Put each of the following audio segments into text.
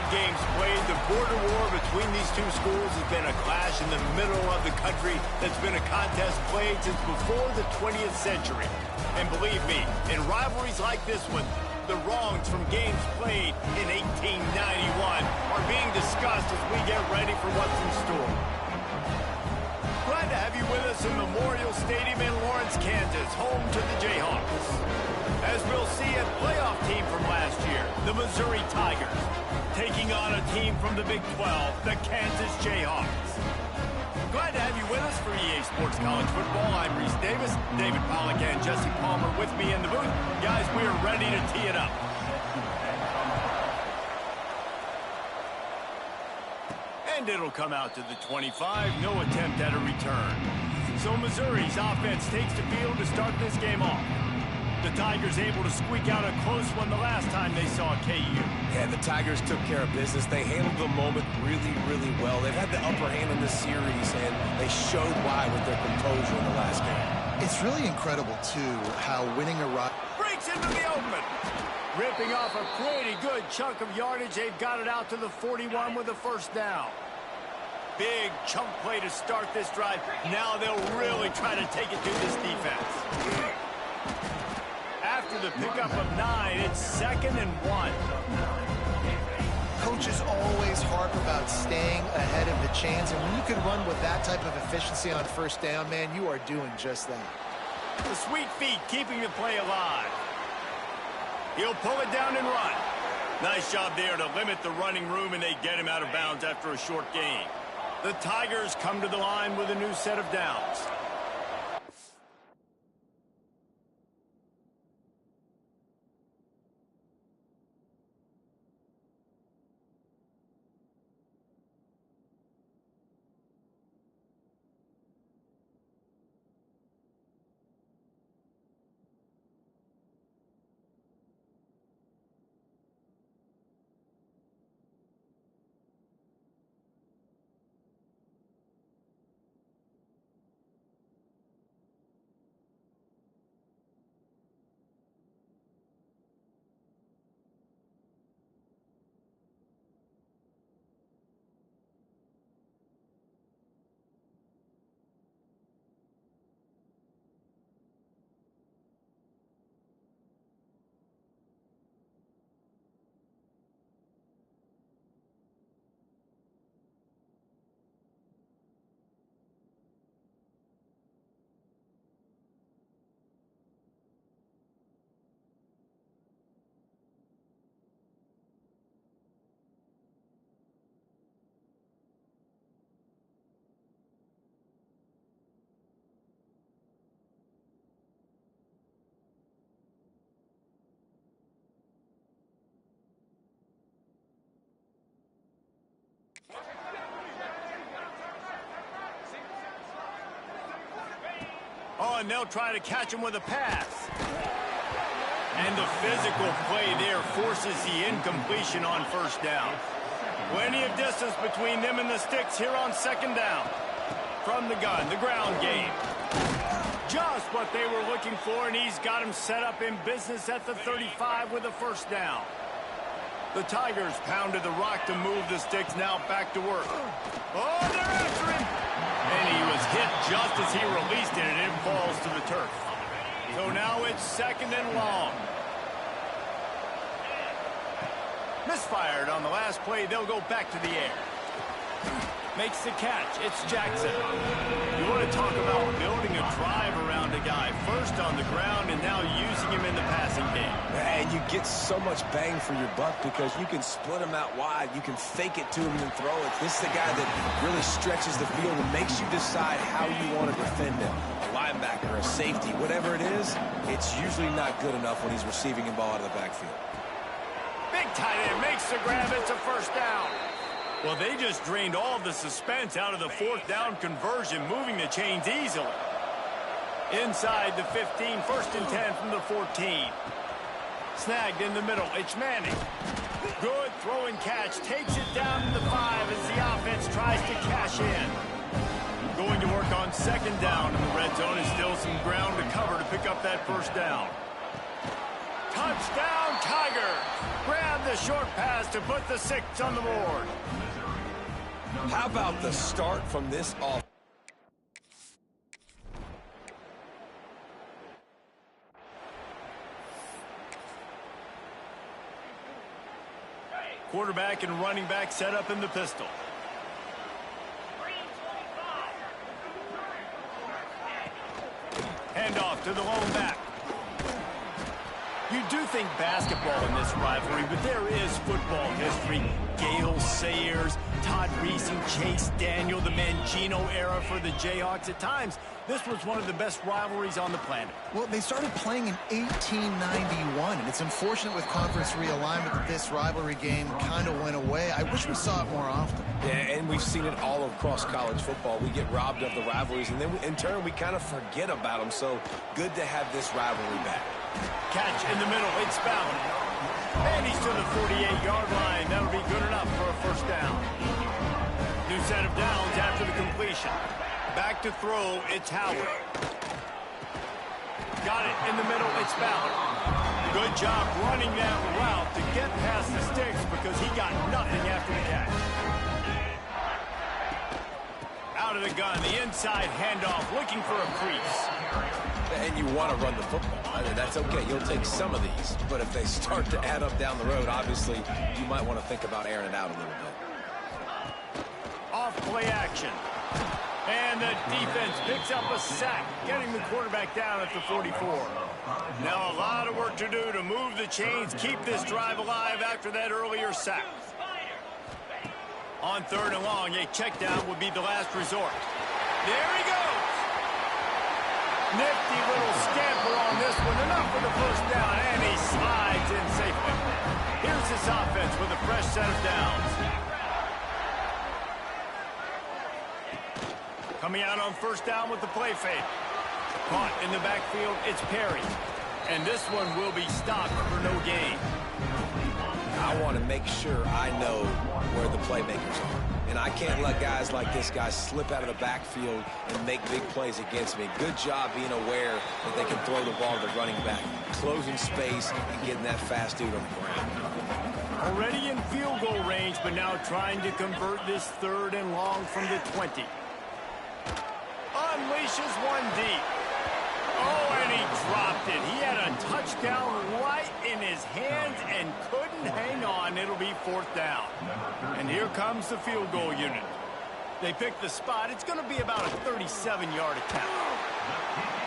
games played, the border war between these two schools has been a clash in the middle of the country that's been a contest played since before the 20th century. And believe me, in rivalries like this one, the wrongs from games played in 1891 are being discussed as we get ready for what's in store. Glad to have you with us in Memorial Stadium in Lawrence, Kansas, home to the Jayhawks. As we'll see, a playoff team from last year, the Missouri Tigers, taking on a team from the Big 12, the Kansas Jayhawks. Glad to have you with us for EA Sports College Football. I'm Reese Davis, David Pollack, and Jesse Palmer with me in the booth. Guys, we are ready to tee it up. And it'll come out to the 25, no attempt at a return. So Missouri's offense takes the field to start this game off. The Tigers able to squeak out a close one the last time they saw KU. Yeah, the Tigers took care of business. They handled the moment really, really well. They've had the upper hand in this series, and they showed why with their composure in the last game. It's really incredible, too, how winning a run breaks into the open. Ripping off a pretty good chunk of yardage. They've got it out to the 41 with a first down. Big chunk play to start this drive. Now they'll really try to take it to this defense. After the pickup of 9, it's 2nd and 1. Coaches always harp about staying ahead of the chains, and when you can run with that type of efficiency on first down, man, you are doing just that. The sweet feet keeping the play alive. He'll pull it down and run. Nice job there to limit the running room, and they get him out of bounds after a short gain. The Tigers come to the line with a new set of downs. Oh, and they'll try to catch him with a pass. And the physical play there forces the incompletion on first down. Plenty of distance between them and the sticks here on 2nd down. From the gun, the ground game. Just what they were looking for, and he's got him set up in business at the 35 with a first down. The Tigers pounded the rock to move the sticks, now back to work. Oh, they're after him! And he was hit just as he released it, and it falls to the turf. So now it's 2nd and long. Misfired on the last play. They'll go back to the air. Makes the catch. It's Jackson. You want to talk about building a drive around a guy. First on the ground and now using him in the passing game. And you get so much bang for your buck because you can split him out wide. You can fake it to him and throw it. This is the guy that really stretches the field and makes you decide how you want to defend him. A linebacker, a safety, whatever it is, it's usually not good enough when he's receiving the ball out of the backfield. Big tight end makes the grab. It's a first down. Well, they just drained all of the suspense out of the 4th down conversion, moving the chains easily. Inside the 15, 1st and 10 from the 14. Snagged in the middle. It's Manning. Good throw and catch. Takes it down to the 5 as the offense tries to cash in. Going to work on 2nd down in the red zone. And still some ground to cover to pick up that first down. Touchdown, Tigers! Grab the short pass to put the 6 on the board. How about the start from this off? Quarterback and running back set up in the pistol. Handoff to the lone back. You do think basketball in this rivalry, but there is football history. Gale Sayers, Todd Reese, and Chase Daniel, the Mangino era for the Jayhawks. At times, this was one of the best rivalries on the planet. Well, they started playing in 1891, and it's unfortunate with conference realignment that this rivalry game kind of went away. I wish we saw it more often. Yeah, and we've seen it all across college football. We get robbed of the rivalries, and then in turn, we kind of forget about them. So good to have this rivalry back. Catch in the middle, it's fouled. And he's to the 48-yard line. That'll be good enough for a first down. New set of downs after the completion. Back to throw, it's Howard. Got it in the middle, it's Ballard. Good job running that route to get past the sticks because he got nothing after the catch. Out of the gun, the inside handoff, looking for a crease. And you want to run the football. I mean, that's okay. You'll take some of these. But if they start to add up down the road, obviously, you might want to think about airing it out a little bit. Off play action. And the defense picks up a sack, getting the quarterback down at the 44. Now a lot of work to do to move the chains, keep this drive alive after that earlier sack. On 3rd and long, a check down would be the last resort. There he goes. Nifty little scamper on this one. Enough for the first down, and he slides in safely. Here's this offense with a fresh set of downs. Coming out on first down with the play fake. Caught in the backfield, it's Perry. And this one will be stopped for no gain. I want to make sure I know where the playmakers are. And I can't let guys like this guy slip out of the backfield and make big plays against me. Good job being aware that they can throw the ball to the running back, closing space and getting that fast dude on the ground. Already in field goal range, but now trying to convert this 3rd and long from the 20. Unleashes one deep. Oh, and he dropped it. He had a touchdown right in his hands and couldn't hang on. It'll be 4th down. And here comes the field goal unit. They pick the spot. It's going to be about a 37-yard attempt.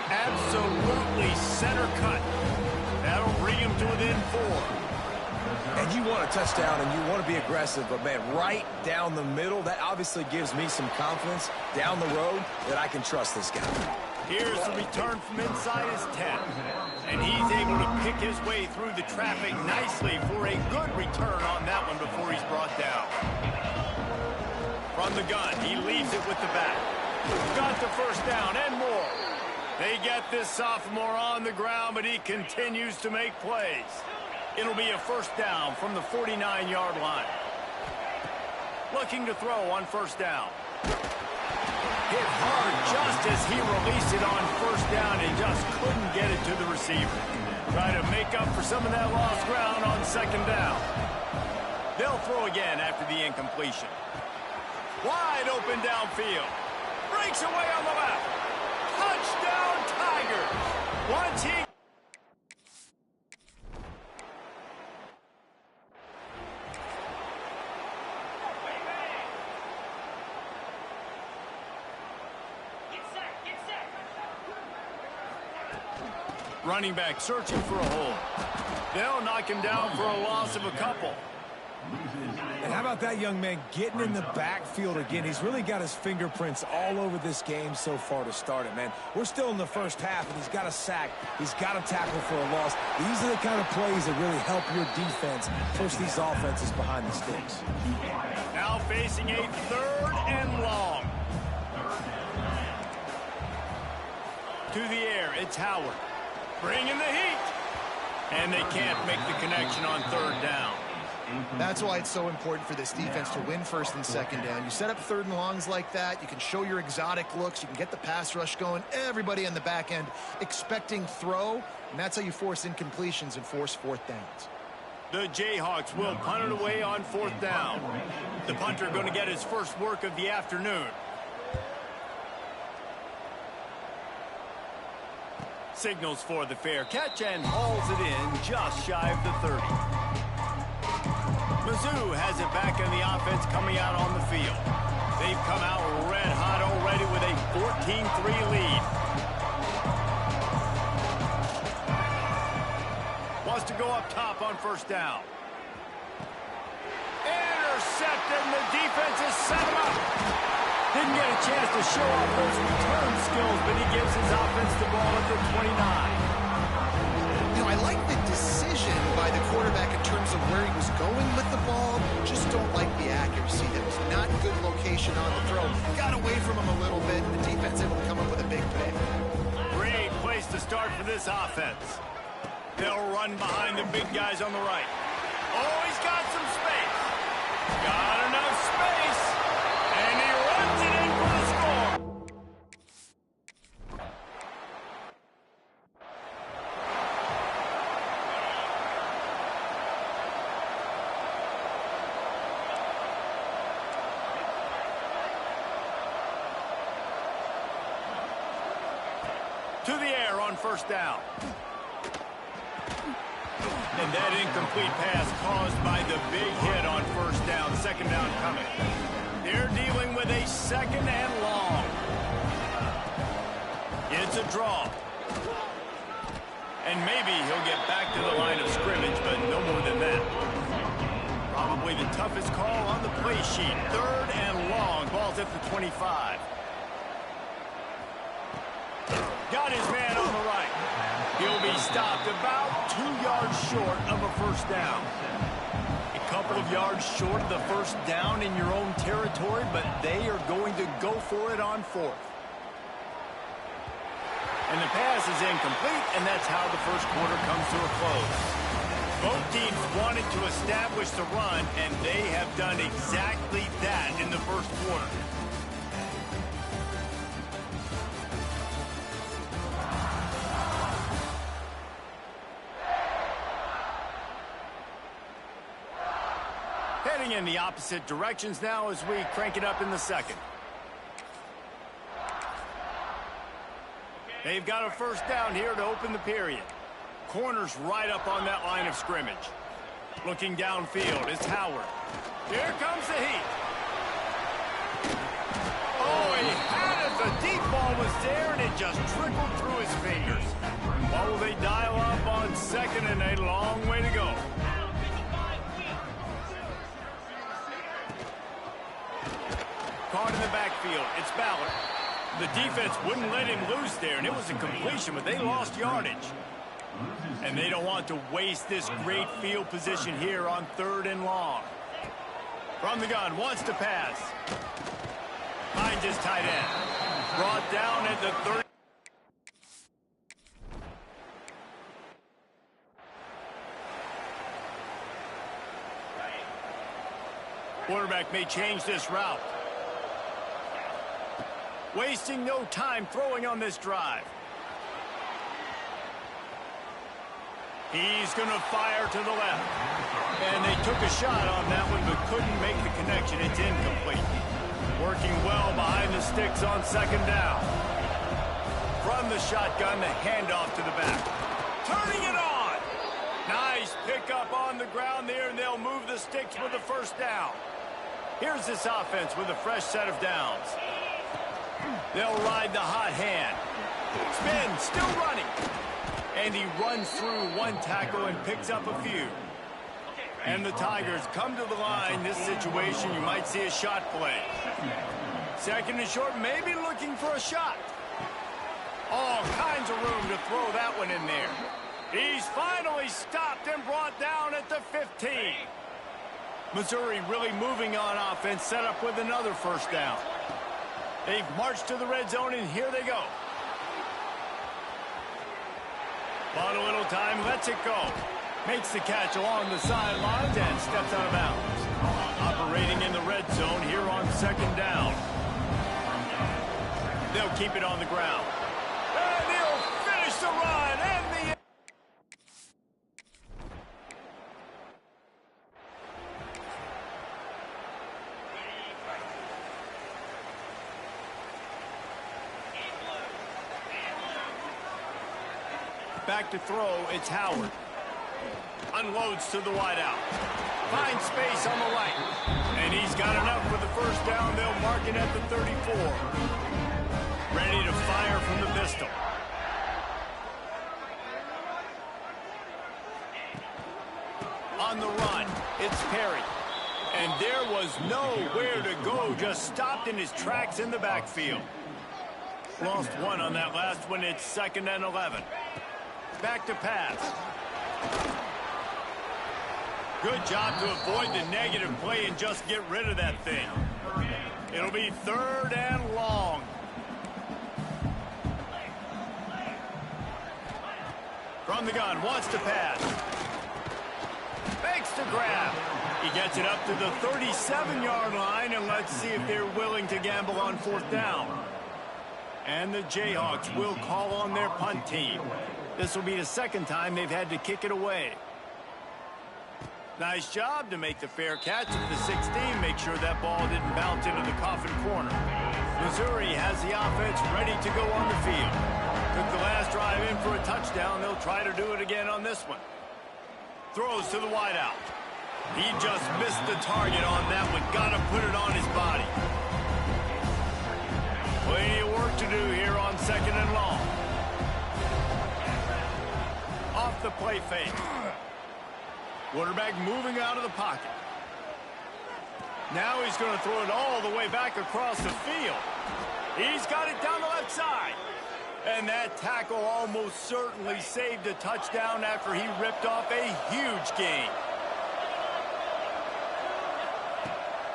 Absolutely center cut. That'll bring him to within 4. And you want a touchdown and you want to be aggressive, but, man, right down the middle, that obviously gives me some confidence down the road that I can trust this guy. Here's the return from inside his 10. And he's able to pick his way through the traffic nicely for a good return on that one before he's brought down. From the gun, he leaves it with the back. Got the first down and more. They get this sophomore on the ground, but he continues to make plays. It'll be a first down from the 49-yard line. Looking to throw on first down. Hit hard just as he released it on first down and just couldn't get it to the receiver. Try to make up for some of that lost ground on 2nd down. They'll throw again after the incompletion. Wide open downfield. Breaks away on the left. Touchdown Tigers. Once he... Running back searching for a hole. They'll knock him down for a loss of a couple. And how about that young man getting in the backfield again? He's really got his fingerprints all over this game so far to start it, man. We're still in the first half, and he's got a sack. He's got a tackle for a loss. These are the kind of plays that really help your defense push these offenses behind the sticks. Now facing a 3rd and long. To the air, it's Howard. Bringing the heat. And they can't make the connection on 3rd down. That's why it's so important for this defense to win 1st and 2nd down. You set up 3rd and longs like that. You can show your exotic looks. You can get the pass rush going. Everybody on the back end expecting throw. And that's how you force incompletions and force 4th downs. The Jayhawks will punt it away on 4th down. The punter going to get his first work of the afternoon. Signals for the fair catch and hauls it in just shy of the 30. Mizzou has it back in the offense coming out on the field. They've come out red hot already with a 14-3 lead. Wants to go up top on 1st down. Intercepted, and the defense has set him up. Didn't get a chance to show off those return skills, but he gives his offense the ball at the 29. You know, I like the decision by the quarterback in terms of where he was going with the ball. Just don't like the accuracy. That was not good location on the throw. Got away from him a little bit, and the defense able to come up with a big play. Great place to start for this offense. They'll run behind the big guys on the right. Oh, he's got some space. Got enough space. And he runs it in for the score. To the air on 1st down. And that incomplete pass caused by the big hit on 1st down. 2nd down coming. They're dealing with a 2nd and long. It's a draw. And maybe he'll get back to the line of scrimmage, but no more than that. Probably the toughest call on the play sheet. 3rd and long. Ball's at the 25. Got his man on the right. He'll be stopped about 2 yards short of a 1st down. A couple of yards short of the 1st down in your own territory, but they are going to go for it on 4th. And the pass is incomplete, and that's how the 1st quarter comes to a close. Both teams wanted to establish the run, and they have done exactly that in the 1st quarter. Heading in the opposite directions now as we crank it up in the 2nd. They've got a 1st down here to open the period. Corner's right up on that line of scrimmage. Looking downfield is Howard. Here comes the heat. Oh, he had it. The deep ball was there, and it just trickled through his fingers. What will they dial up on 2nd and a long way to go? Caught in the backfield. It's Ballard. The defense wouldn't let him loose there, and it was a completion, but they lost yardage. And they don't want to waste this great field position here on 3rd and long. From the gun, wants to pass. Finds his tight end. Brought down at the 30. Quarterback may change this route. Wasting no time throwing on this drive. He's going to fire to the left. And they took a shot on that one, but couldn't make the connection. It's incomplete. Working well behind the sticks on 2nd down. From the shotgun, the handoff to the back. Turning it on. Nice pickup on the ground there, and they'll move the sticks with the 1st down. Here's this offense with a fresh set of downs. They'll ride the hot hand. Spin, still running. And he runs through one tackle and picks up a few. And the Tigers come to the line. This situation, you might see a shot play. 2nd and short, maybe looking for a shot. All kinds of room to throw that one in there. He's finally stopped and brought down at the 15. Missouri really moving on offense, set up with another 1st down. They've marched to the red zone, and here they go. Bought a little time, lets it go. Makes the catch along the sidelines and steps out of bounds. Operating in the red zone here on 2nd down. They'll keep it on the ground. And he'll finish the run and the... Back to throw, it's Howard. Unloads to the wideout. Finds space on the right. And he's got enough for the first down. They'll mark it at the 34. Ready to fire from the pistol. On the run, it's Perry. And there was nowhere to go. Just stopped in his tracks in the backfield. Lost one on that last one. It's 2nd and 11. Back to pass. Good job to avoid the negative play and just get rid of that thing. It'll be 3rd and long. From the gun, wants to pass. Fakes to grab. He gets it up to the 37-yard line, and let's see if they're willing to gamble on 4th down. And the Jayhawks will call on their punt team. This will be the 2nd time they've had to kick it away. Nice job to make the fair catch at the 16. Make sure that ball didn't bounce into the coffin corner. Missouri has the offense ready to go on the field. Took the last drive in for a touchdown. They'll try to do it again on this one. Throws to the wideout. He just missed the target on that one. Got to put it on his body. Plenty of work to do here on 2nd and long. Off the play fake. Quarterback moving out of the pocket. Now he's going to throw it all the way back across the field. He's got it down the left side. And that tackle almost certainly saved a touchdown after he ripped off a huge gain.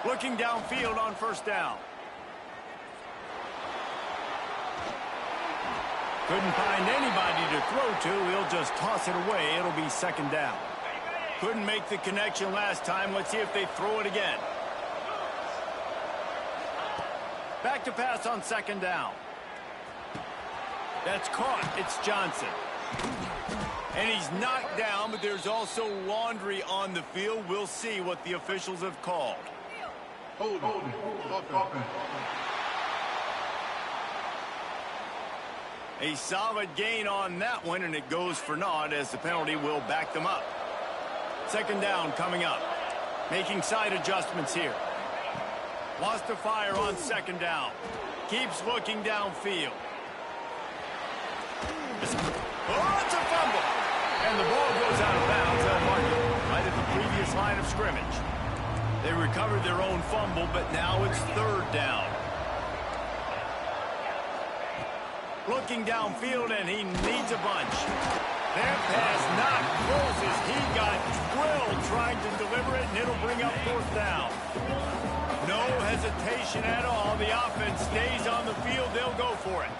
Looking downfield on 1st down. Couldn't find anybody to throw to. He'll just toss it away. It'll be 2nd down. Couldn't make the connection last time. Let's see if they throw it again. Back to pass on 2nd down. That's caught. It's Johnson. And he's knocked down, but there's also laundry on the field. We'll see what the officials have called. Hold on. A solid gain on that one, and it goes for naught as the penalty will back them up. 2nd down coming up. Making side adjustments here. Wants to fire on 2nd down. Keeps looking downfield. Oh, it's a fumble. And the ball goes out of bounds. They'll mark it right at the previous line of scrimmage. They recovered their own fumble, but now it's 3rd down. Looking downfield, and he needs a bunch. That pass not close as he got drilled trying to deliver it, and it'll bring up 4th down. No hesitation at all. The offense stays on the field. They'll go for it.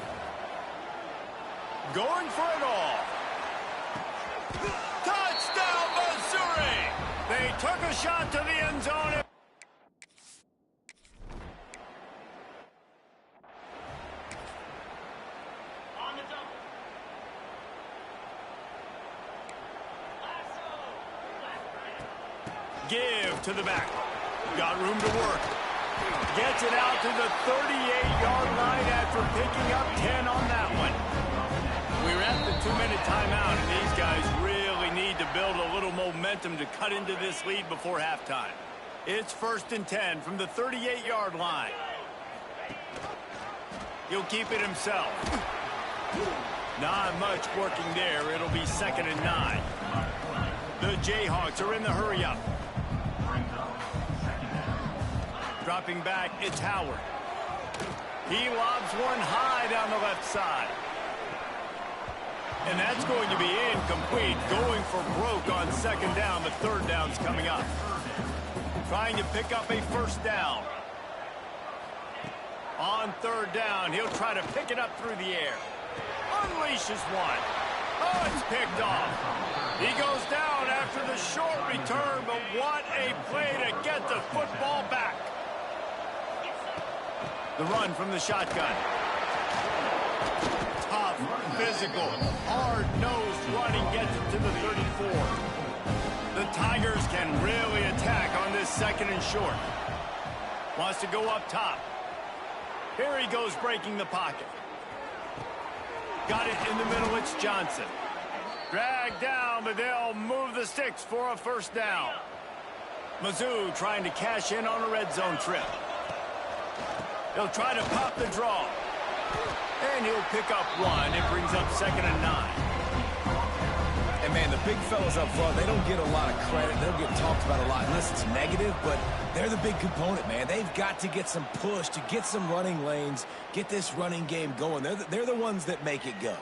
Going for it all. Touchdown, Missouri! They took a shot to the end zone. Give to the back. Got room to work. Gets it out to the 38-yard line after picking up 10 on that one. We're at the 2-minute timeout, and these guys really need to build a little momentum to cut into this lead before halftime. It's 1st and 10 from the 38-yard line. He'll keep it himself. Not much working there. It'll be 2nd and 9. The Jayhawks are in the hurry-up. Dropping back, it's Howard. He lobs one high down the left side. And that's going to be incomplete. Going for broke on 2nd down. The 3rd down's coming up. Trying to pick up a 1st down. On 3rd down, he'll try to pick it up through the air. Unleashes one. Oh, it's picked off. He goes down after the short return, but what a play to get the football back. The run from the shotgun. Tough, physical, hard-nosed running gets it to the 34. The Tigers can really attack on this 2nd and short. Wants to go up top. Here he goes breaking the pocket. Got it in the middle, it's Johnson. Dragged down, but they'll move the sticks for a first down. Mizzou trying to cash in on a red zone trip. He'll try to pop the draw. And he'll pick up one. It brings up 2nd and 9. And, man, the big fellas up front, they don't get a lot of credit. They don't get talked about a lot unless it's negative, but they're the big component, man. They've got to get some push, to get some running lanes, get this running game going. They're the ones that make it go.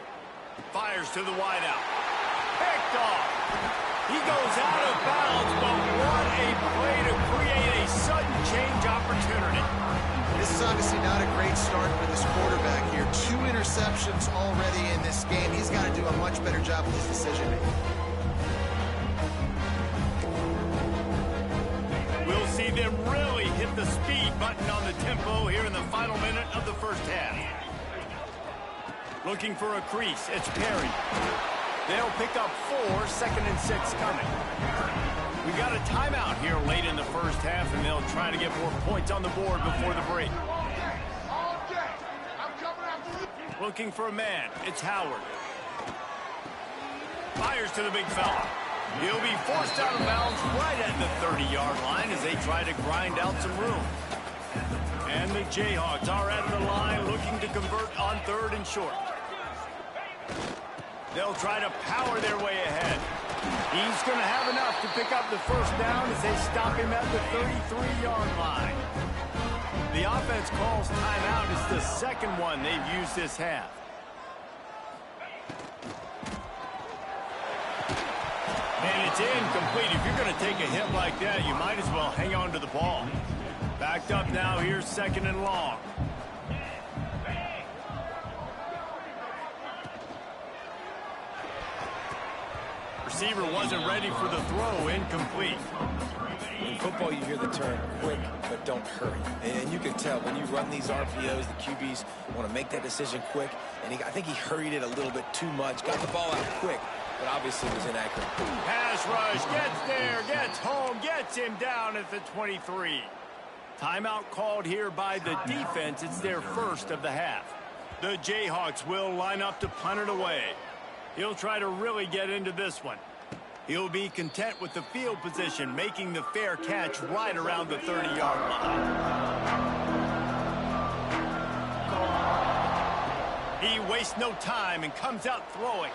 Fires to the wideout. Picked off. He goes out of bounds, but what a play to create a sudden change opportunity. This is obviously not a great start for this quarterback here. 2 interceptions already in this game. He's got to do a much better job with his decision-making. We'll see them really hit the speed button on the tempo here in the final minute of the first half. Looking for a crease. It's Perry. They'll pick up 4, 2nd and 6 coming. We got a timeout here late in the first half, and they'll try to get more points on the board before the break. Looking for a man. It's Howard. Fires to the big fella. He'll be forced out of bounds right at the 30-yard line as they try to grind out some room. And the Jayhawks are at the line looking to convert on 3rd and short. They'll try to power their way ahead. He's going to have enough to pick up the first down as they stop him at the 33-yard line. The offense calls timeout. It's the second one they've used this half. And it's incomplete. If you're going to take a hit like that, you might as well hang on to the ball. Backed up now. Here's 2nd and long. Receiver wasn't ready for the throw. Incomplete. In football, you hear the term quick, but don't hurry. And you can tell when you run these RPOs, the QBs want to make that decision quick. And I think he hurried it a little bit too much. Got the ball out quick, but obviously was inaccurate. Pass rush. Gets there. Gets home. Gets him down at the 23. Timeout called here by the defense. It's their first of the half. The Jayhawks will line up to punt it away. He'll try to really get into this one. He'll be content with the field position, making the fair catch right around the 30-yard line. He wastes no time and comes out throwing.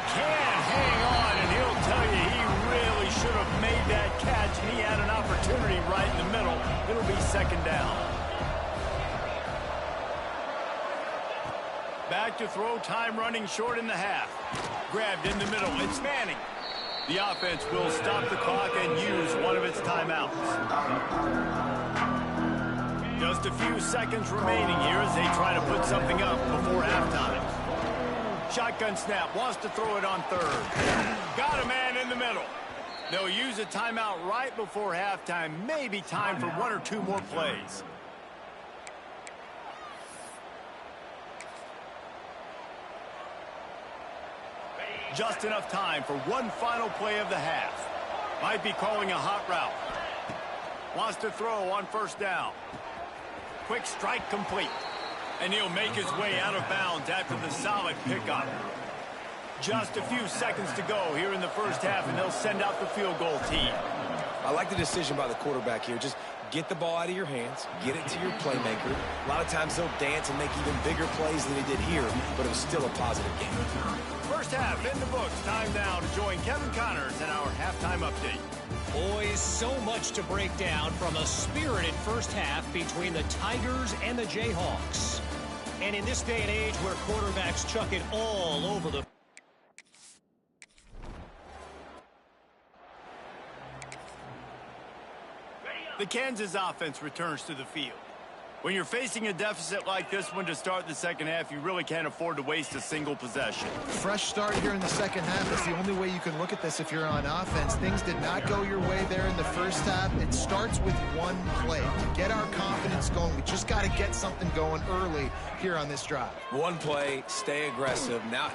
Can't hang on, and he'll tell you he really should have made that catch, and he had an opportunity right in the middle. It'll be 2nd down. Back to throw, time running short in the half. Grabbed in the middle, it's Manning. The offense will stop the clock and use one of its timeouts. Just a few seconds remaining here as they try to put something up before halftime. Shotgun snap, wants to throw it on 3rd. Got a man in the middle. They'll use a timeout right before halftime. Maybe time for 1 or 2 more plays. Just enough time for one final play of the half. Might be calling a hot route. Wants to throw on 1st down. Quick strike complete. And he'll make his way out of bounds after the solid pickup. Just a few seconds to go here in the first half, and they'll send out the field goal team. I like the decision by the quarterback here. Just get the ball out of your hands, get it to your playmaker. A lot of times they'll dance and make even bigger plays than he did here, but it was still a positive game. First half in the books. Time now to join Kevin Connors in our halftime update. Boys, so much to break down from a spirited first half between the Tigers and the Jayhawks. And in this day and age where quarterbacks chuck it all over the The Kansas offense returns to the field. When you're facing a deficit like this one to start the second half, you really can't afford to waste a single possession. Fresh start here in the second half. That's the only way you can look at this if you're on offense. Things did not go your way there in the first half. It starts with one play. To get our confidence going, we just got to get something going early here on this drive. One play, stay aggressive. Now.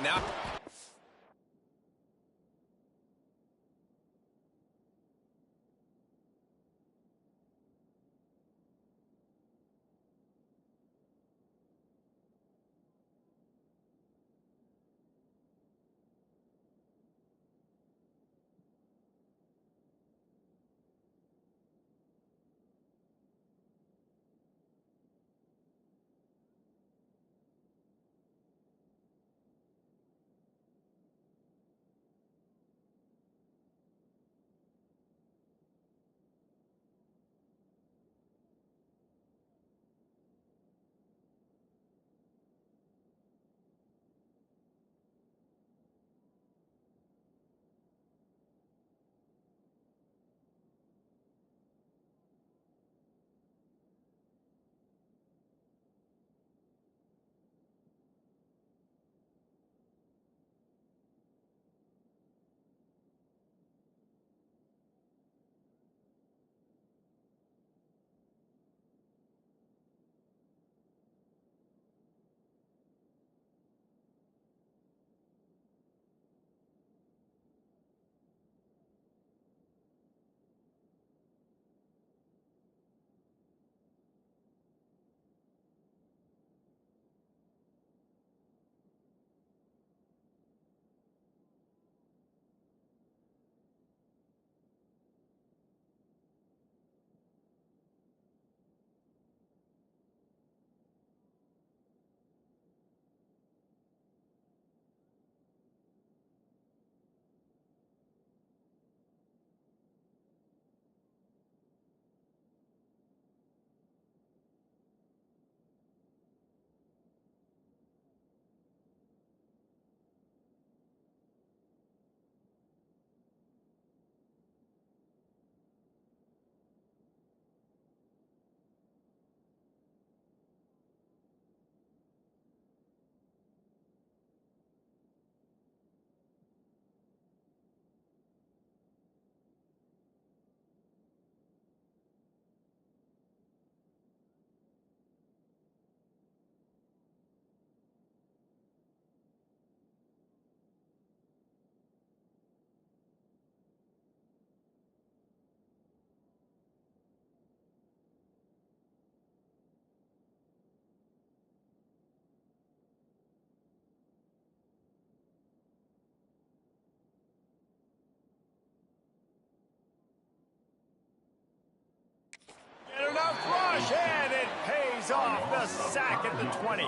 pays off. The sack at the 20.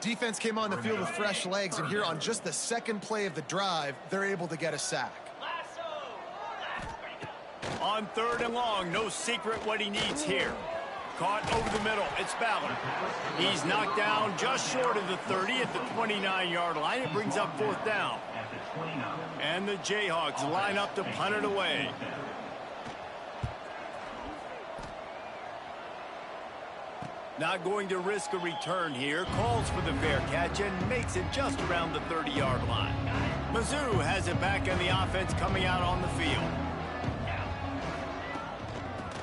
Defense came on the field with fresh legs, and here on just the second play of the drive, they're able to get a sack. On 3rd and long, no secret what he needs here. Caught over the middle. It's Ballard. He's knocked down just short of the 30 at the 29-yard line. It brings up 4th down. And the Jayhawks line up to punt it away. Not going to risk a return here. Calls for the fair catch and makes it just around the 30-yard line. Mizzou has it back in the offense coming out on the field.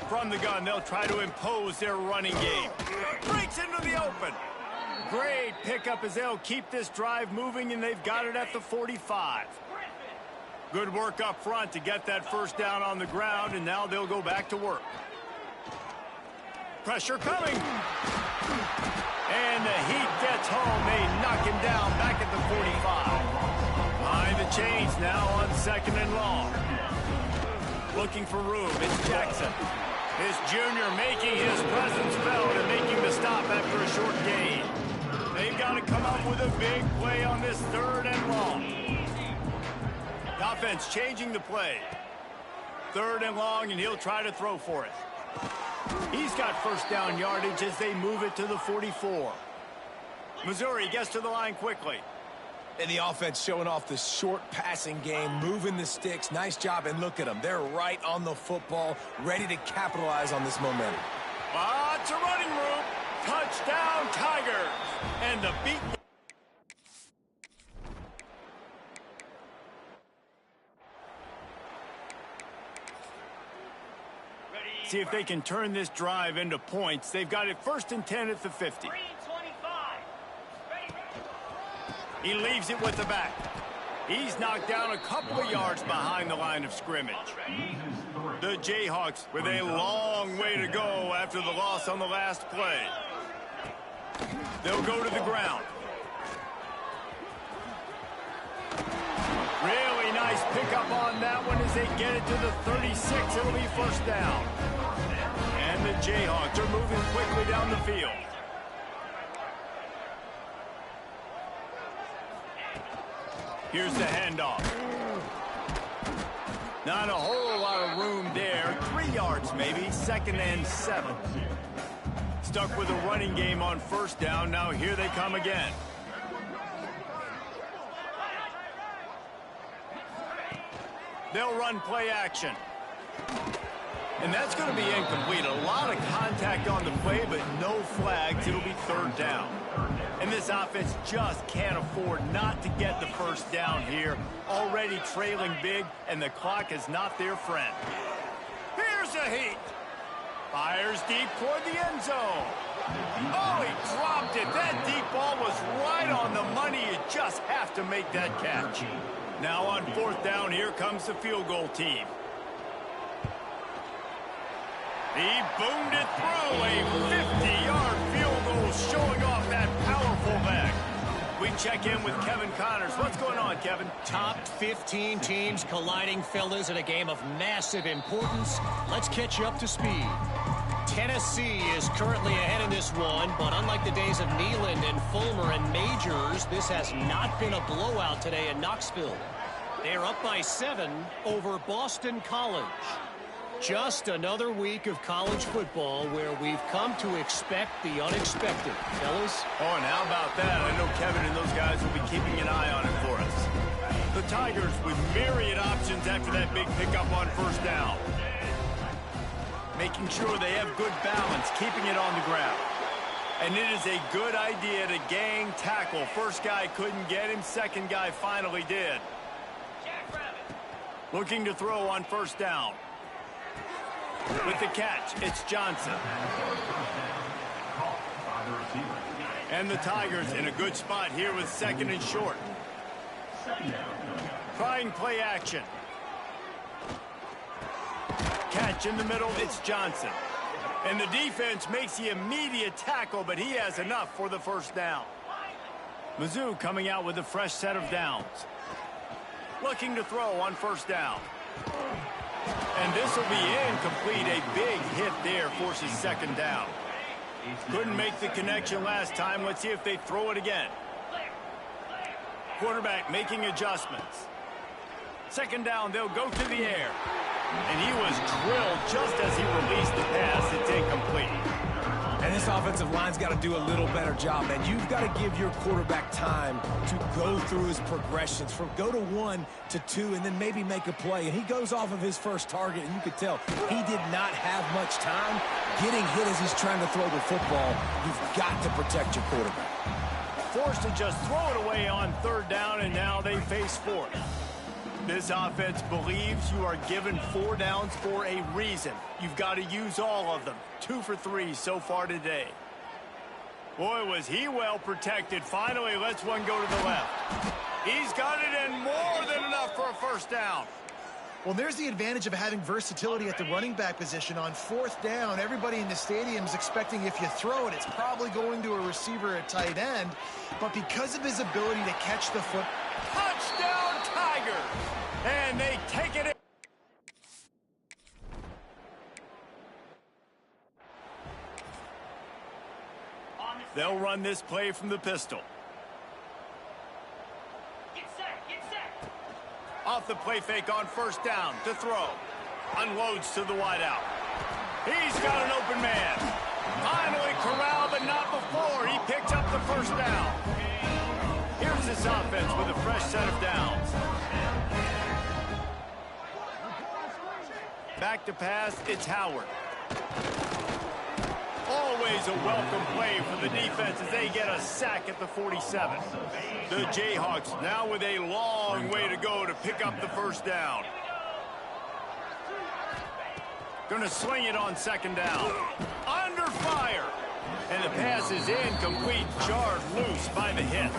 From the gun, they'll try to impose their running game. Breaks into the open. Great pickup as they'll keep this drive moving, and they've got it at the 45. Good work up front to get that first down on the ground, and now they'll go back to work. Pressure coming. And the heat gets home. They knock him down back at the 45. Behind the chains now on 2nd and long. Looking for room. It's Jackson. This junior making his presence felt and making the stop after a short gain. They've got to come up with a big play on this 3rd and long. The offense changing the play. 3rd and long, and he'll try to throw for it. He's got first down yardage as they move it to the 44. Missouri gets to the line quickly. And the offense showing off the short passing game, moving the sticks. Nice job, and look at them. They're right on the football, ready to capitalize on this momentum. Lots of running room. Touchdown, Tigers. And the beat. See if they can turn this drive into points. They've got it 1st and 10 at the 50. He leaves it with the back. He's knocked down a couple of yards behind the line of scrimmage. The Jayhawks with a long way to go after the loss on the last play. They'll go to the ground. Really nice pickup on that one as they get it to the 36. It'll be first down. And the Jayhawks are moving quickly down the field. Here's the handoff. Not a whole lot of room there. 3 yards maybe. 2nd and 7. Stuck with a running game on first down. Now here they come again. They'll run play action. And that's going to be incomplete. A lot of contact on the play, but no flags. It'll be 3rd down. And this offense just can't afford not to get the first down here. Already trailing big, and the clock is not their friend. Here's a heat. Fires deep toward the end zone. Oh, he dropped it. That deep ball was right on the money. You just have to make that catch. Now on 4th down, here comes the field goal team. He boomed it through. A 50-yard field goal showing off that powerful leg. We check in with Kevin Connors. What's going on, Kevin? Top 15 teams colliding, fellas, in a game of massive importance. Let's catch you up to speed. Tennessee is currently ahead in this one, but unlike the days of Neyland and Fulmer and Majors, this has not been a blowout today in Knoxville. They're up by 7 over Boston College. Just another week of college football where we've come to expect the unexpected, fellas. Oh, and how about that? I know Kevin and those guys will be keeping an eye on it for us. The Tigers with myriad options after that big pickup on first down. Making sure they have good balance, keeping it on the ground. And it is a good idea to gang tackle. First guy couldn't get him, second guy finally did. Looking to throw on first down. With the catch, it's Johnson. And the Tigers in a good spot here with 2nd and short. Trying play action. Catch in the middle, it's Johnson. And the defense makes the immediate tackle, but he has enough for the first down. Mizzou coming out with a fresh set of downs. Looking to throw on first down. And this will be incomplete. A big hit there forces 2nd down. Couldn't make the connection last time. Let's see if they throw it again. Quarterback making adjustments. Second down, they'll go to the air. And he was drilled just as he released the pass. It's incomplete. And this offensive line's got to do a little better job, man. You've got to give your quarterback time to go through his progressions from go to 1 to 2 and then maybe make a play. And he goes off of his first target, and you could tell he did not have much time getting hit as he's trying to throw the football. You've got to protect your quarterback. Forced to just throw it away on third down, and now they face fourth. This offense believes you are given 4 downs for a reason. You've got to use all of them. 2 for 3 so far today. Boy, was he well protected. Finally lets one go to the left. He's got it, and more than enough for a first down. Well, there's the advantage of having versatility at the running back position. On fourth down, everybody in the stadium is expecting if you throw it, it's probably going to a receiver at tight end. But because of his ability to catch the foot, touchdown Tigers! And they take it in. They'll run this play from the pistol. Off the play fake on first down to throw. Unloads to the wideout. He's got an open man. Finally corralled, but not before. He picked up the first down. Here's this offense with a fresh set of downs. Back to pass, it's Howard. Always a welcome play for the defense as they get a sack at the 47. The Jayhawks now with a long way to go to pick up the first down. Gonna sling it on second down. Under fire. And the pass is incomplete, jarred loose by the hit.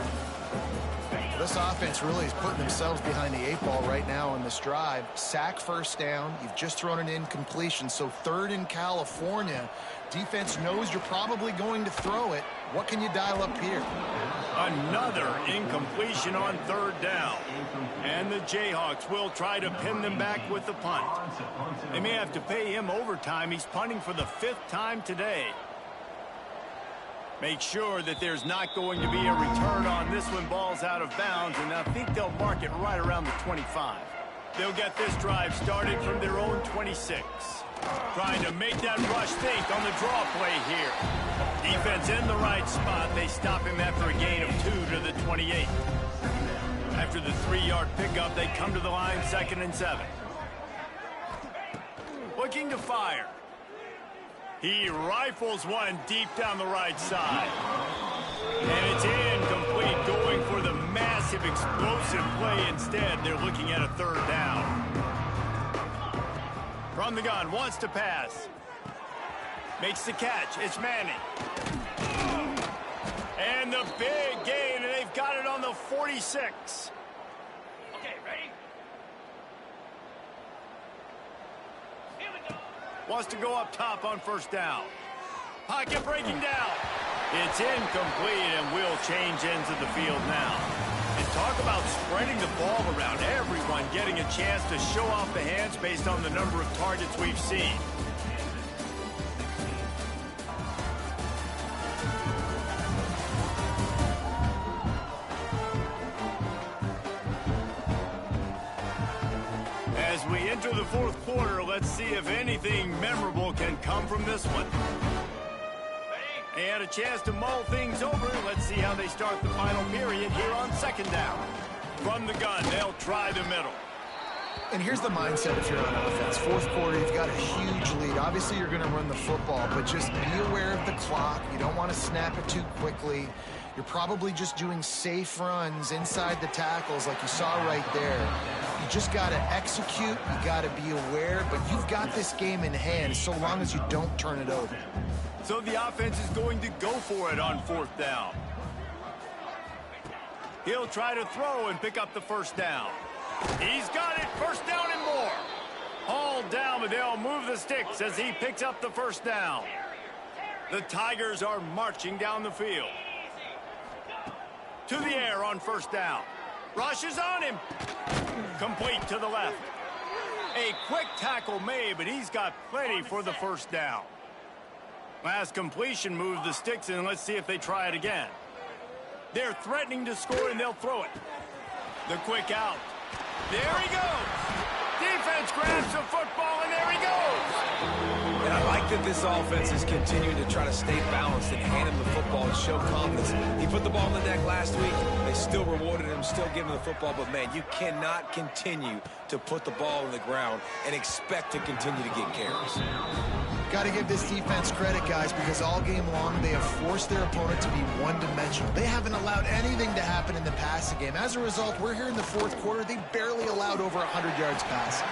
this offense really is putting themselves behind the 8 ball right now on this drive. Sack first down. You've just thrown an incompletion, so third in California. Defense knows you're probably going to throw it. What can you dial up here? Another incompletion on third down. And the Jayhawks will try to pin them back with the punt. They may have to pay him overtime. He's punting for the 5th time today. Make sure that there's not going to be a return on this when ball's out of bounds, and I think they'll mark it right around the 25. They'll get this drive started from their own 26. Trying to make that rush think on the draw play here. Defense in the right spot. They stop him after a gain of 2 to the 28. After the 3-yard pickup, they come to the line 2nd and 7. Looking to fire. He rifles one deep down the right side. And it's incomplete, going for the massive explosive play instead. They're looking at a 3rd down. From the gun, wants to pass. Makes the catch. It's Manning. And the big gain, and they've got it on the 46. Okay, ready? Here we go. Wants to go up top on 1st down. Pocket breaking down. It's incomplete, and will change ends of the field now. And talk about spreading the ball around. Everyone getting a chance to show off the hands based on the number of targets we've seen. As we enter the 4th quarter, let's see if anything memorable can come from this one. They had a chance to mull things over. Let's see how they start the final period here on 2nd down. From the gun, they'll try the middle. And here's the mindset if you're on offense. 4th quarter, you've got a huge lead. Obviously, you're going to run the football, but just be aware of the clock. You don't want to snap it too quickly. You're probably just doing safe runs inside the tackles like you saw right there. You just got to execute. You got to be aware, but you've got this game in hand so long as you don't turn it over. So the offense is going to go for it on 4th down. He'll try to throw and pick up the 1st down. He's got it, 1st down and more. Hauled down, but they'll move the sticks as he picks up the 1st down. The Tigers are marching down the field. To the air on 1st down. Rush is on him. Complete to the left. A quick tackle made, but he's got plenty for the 1st down. Last completion moved the sticks, and let's see if they try it again. They're threatening to score, and they'll throw it. The quick out. There he goes. Defense grabs the football, and there he goes. And I like that this offense is continuing to try to stay balanced and hand him the football and show confidence. He put the ball in the neck last week. They still rewarded him, still giving him the football. But, man, you cannot continue to put the ball in the ground and expect to continue to get carries. Got to give this defense credit, guys, because all game long they have forced their opponent to be one-dimensional. They haven't allowed anything to happen in the passing game. As a result, we're here in the fourth quarter. They barely allowed over 100 yards passing.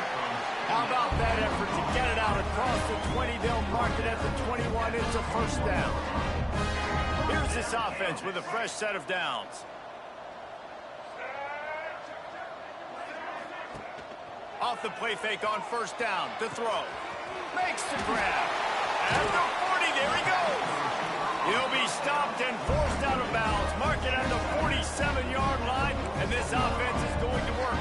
How about that effort to get it out across the 20? They'll mark it at the 21. It's a first down. Here's this offense with a fresh set of downs. Off the play fake on first down. To throw. Makes the grab. At the 40, there he goes. He'll be stopped and forced out of bounds. Mark it at the 47-yard line, and this offense is going to work.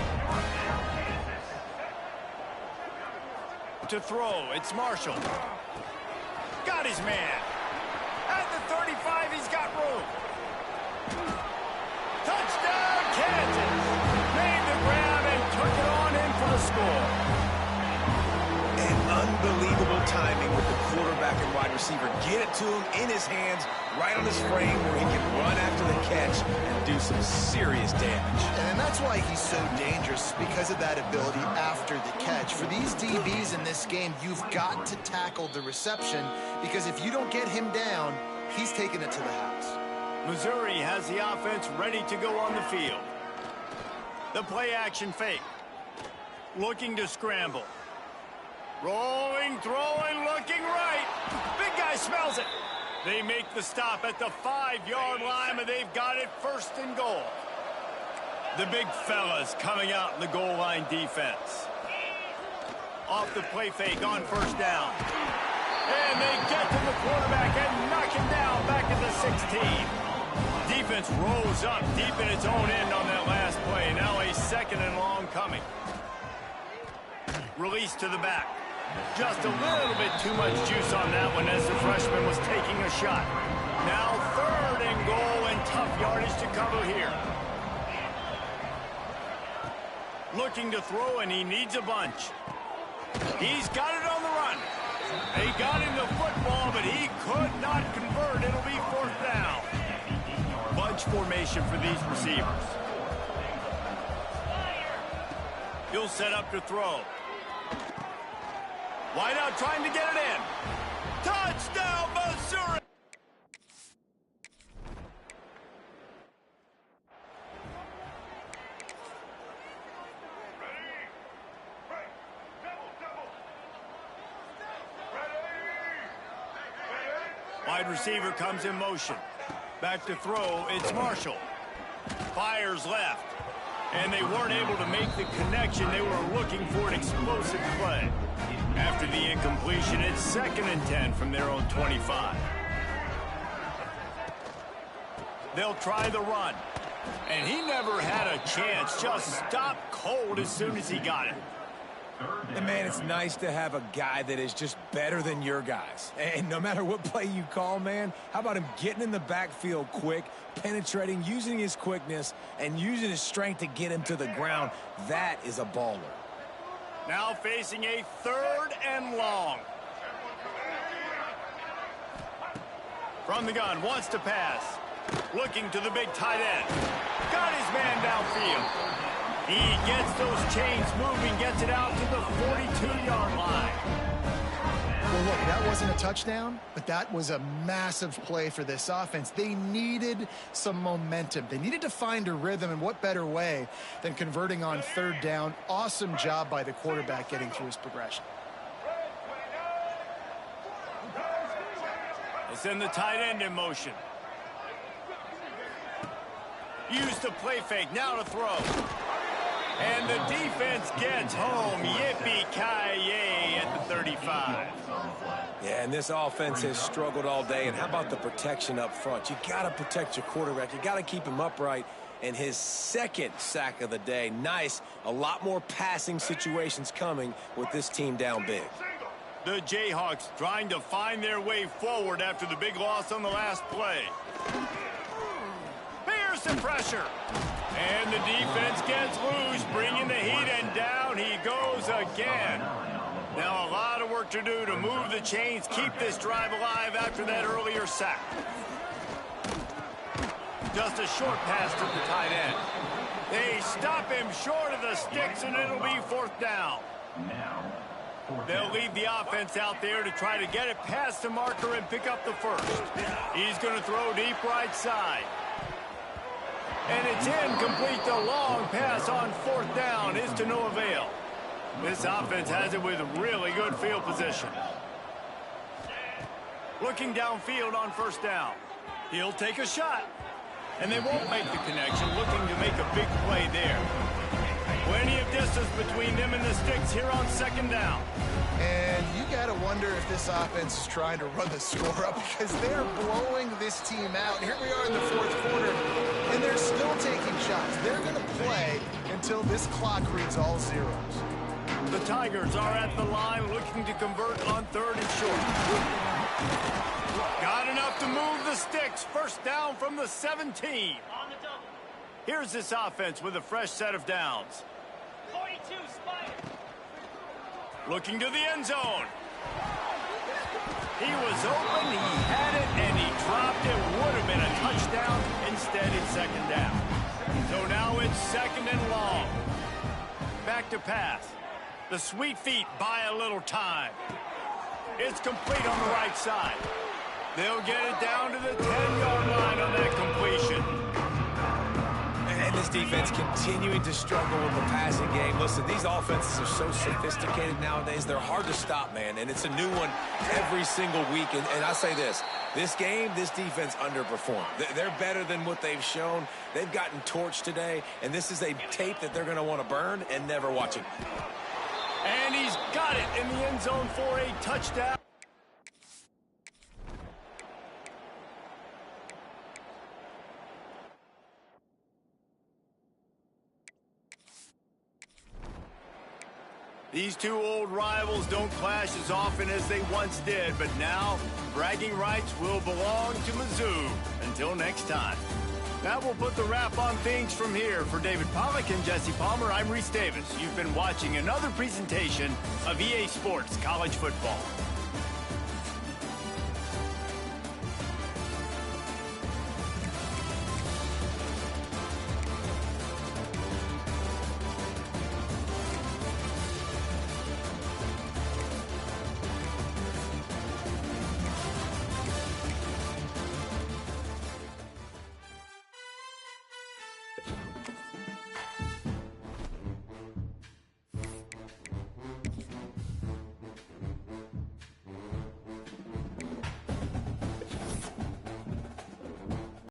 To throw, it's Marshall. Got his man. At the 35, he's got room. Touchdown, Kansas. Made the grab and took it on in for the score. Unbelievable timing with the quarterback and wide receiver. Get it to him in his hands, right on his frame where he can run after the catch and do some serious damage. And that's why he's so dangerous, because of that ability after the catch. For these DBs in this game, you've got to tackle the reception, because if you don't get him down, he's taking it to the house. Missouri has the offense ready to go on the field. The play action fake. Looking to scramble. Rolling, throwing, looking right. Big guy smells it. They make the stop at the 5-yard line, and they've got it first and goal. The big fellas coming out in the goal line defense. Off the play fake on first down. And they get to the quarterback and knock him down back at the 16. Defense rolls up deep in its own end on that last play. Now a second and long coming. Release to the back. Just a little bit too much juice on that one as the freshman was taking a shot. Now third and goal and tough yardage to cover here. Looking to throw, and he needs a bunch. He's got it on the run. They got him the football, but he could not convert. It'll be fourth down. Bunch formation for these receivers. He'll set up to throw. Wide out trying to get it in. Touchdown, Missouri! Wide receiver comes in motion. Back to throw, it's Marshall. Fires left. And they weren't able to make the connection. They were looking for an explosive play. After the incompletion, it's 2nd and 10 from their own 25. They'll try the run. And he never had a chance. Just stopped cold as soon as he got it. And, man, it's nice to have a guy that is just better than your guys. And no matter what play you call, man, how about him getting in the backfield quick, penetrating, using his quickness, and using his strength to get him to the ground? That is a baller. Now facing a 3rd and long. From the gun, wants to pass. Looking to the big tight end. Got his man downfield. He gets those chains moving, gets it out to the 42-yard line. Well, look, that wasn't a touchdown, but that was a massive play for this offense. They needed some momentum. They needed to find a rhythm, and what better way than converting on 3rd down. Awesome job by the quarterback getting through his progression. They send the tight end in motion. Use the play fake, now to throw. And the defense gets home. Yippee-ki-yay at the 35. Yeah, and this offense has struggled all day. And how about the protection up front? You got to protect your quarterback. You got to keep him upright. And his 2nd sack of the day. Nice. A lot more passing situations coming with this team down big. The Jayhawks trying to find their way forward after the big loss on the last play. Here's the pressure. And the defense gets loose, bringing the heat, and down he goes again. Now a lot of work to do to move the chains, keep this drive alive after that earlier sack. Just a short pass to the tight end. They stop him short of the sticks, and it'll be fourth down. They'll leave the offense out there to try to get it past the marker and pick up the first. He's going to throw deep right side. And it's incomplete. The long pass on fourth down is to no avail. This offense has it with really good field position. Looking downfield on first down. He'll take a shot. And they won't make the connection, looking to make a big play there. Plenty of distance between them and the sticks here on second down. And you got to wonder if this offense is trying to run the score up, because they're blowing this team out. Here we are in the fourth quarter, and they're still taking shots. They're going to play until this clock reads all zeros. The Tigers are at the line looking to convert on third and short. Got enough to move the sticks. First down from the 17. Here's this offense with a fresh set of downs. 42, Spider. Looking to the end zone. He was open, he had it, and he dropped it. Would have been a touchdown. Instead, it's second down. So now it's second and long. Back to pass. The sweet feet buy a little time. It's complete on the right side. They'll get it down to the 10-yard line on that completion. And this defense continuing to struggle with the passing game. Listen, these offenses are so sophisticated nowadays. They're hard to stop, man. And it's a new one every single week. And I say this game, this defense underperformed. They're better than what they've shown. They've gotten torched today. And this is a tape that they're going to want to burn and never watch it. And he's got it in the end zone for a touchdown. These two old rivals don't clash as often as they once did, but now bragging rights will belong to Mizzou. Until next time. That will put the wrap on things from here. For David Pollack and Jesse Palmer, I'm Reese Davis. You've been watching another presentation of EA Sports College Football.